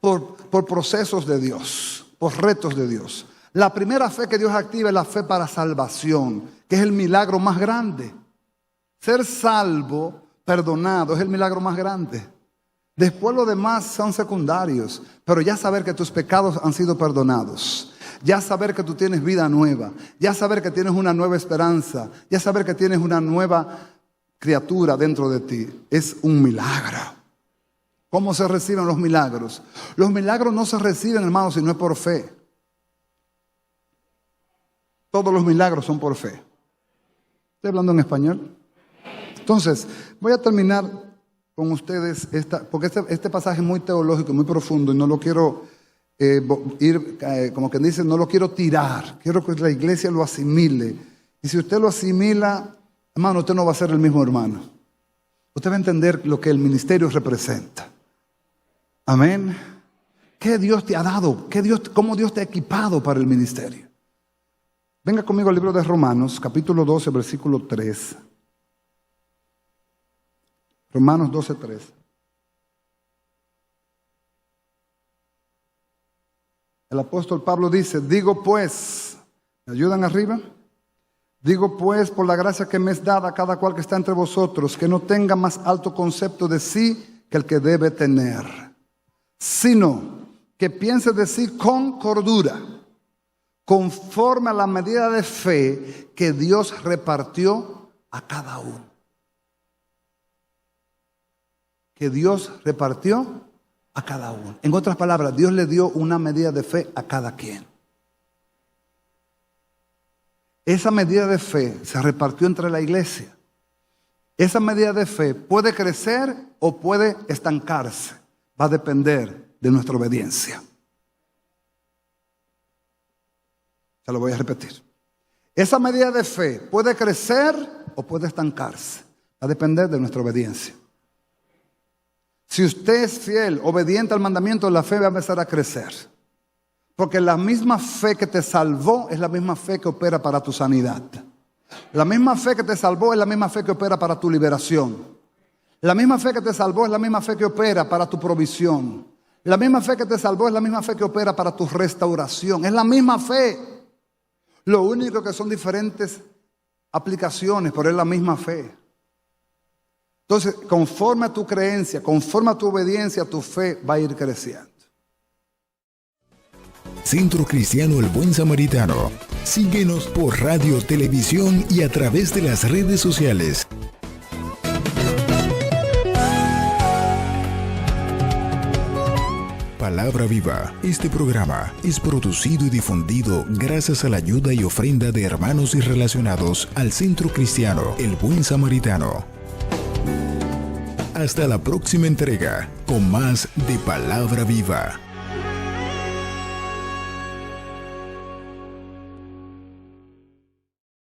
B: por procesos de Dios, por retos de Dios. La primera fe que Dios activa es la fe para salvación, que es el milagro más grande. Ser salvo, perdonado, es el milagro más grande. Después lo demás son secundarios, pero ya saber que tus pecados han sido perdonados, ya saber que tú tienes vida nueva, ya saber que tienes una nueva esperanza, ya saber que tienes una nueva criatura dentro de ti, es un milagro. ¿Cómo se reciben los milagros? Los milagros no se reciben, hermanos, si no es por fe. Todos los milagros son por fe. ¿Estoy hablando en español? Entonces, voy a terminar con ustedes, porque este pasaje es muy teológico, muy profundo, y no lo quiero como que dice, no lo quiero tirar. Quiero que la iglesia lo asimile. Y si usted lo asimila, hermano, usted no va a ser el mismo hermano. Usted va a entender lo que el ministerio representa. Amén. ¿Qué Dios te ha dado? ¿Cómo Dios te ha equipado para el ministerio? Venga conmigo al libro de Romanos, capítulo 12, versículo 3. Romanos 12, 3. El apóstol Pablo dice, digo pues, ¿me ayudan arriba? Digo pues, por la gracia que me es dada a cada cual que está entre vosotros, que no tenga más alto concepto de sí que el que debe tener, sino que piense de sí con cordura, conforme a la medida de fe que Dios repartió a cada uno. Que Dios repartió a cada uno. En otras palabras, Dios le dio una medida de fe a cada quien. Esa medida de fe se repartió entre la iglesia. Esa medida de fe puede crecer o puede estancarse. Va a depender de nuestra obediencia. Se lo voy a repetir. Esa medida de fe puede crecer o puede estancarse. Va a depender de nuestra obediencia. Si usted es fiel, obediente al mandamiento de la fe, va a empezar a crecer. Porque la misma fe que te salvó es la misma fe que opera para tu sanidad. La misma fe que te salvó es la misma fe que opera para tu liberación. La misma fe que te salvó es la misma fe que opera para tu provisión. La misma fe que te salvó es la misma fe que opera para tu restauración. Es la misma fe. Lo único que son diferentes aplicaciones, pero es la misma fe. Entonces, conforme a tu creencia, conforme a tu obediencia, tu fe va a ir creciendo.
A: Centro Cristiano El Buen Samaritano. Síguenos por radio, televisión y a través de las redes sociales. Palabra Viva. Este programa es producido y difundido gracias a la ayuda y ofrenda de hermanos y relacionados al Centro Cristiano El Buen Samaritano. Hasta la próxima entrega con más de Palabra Viva.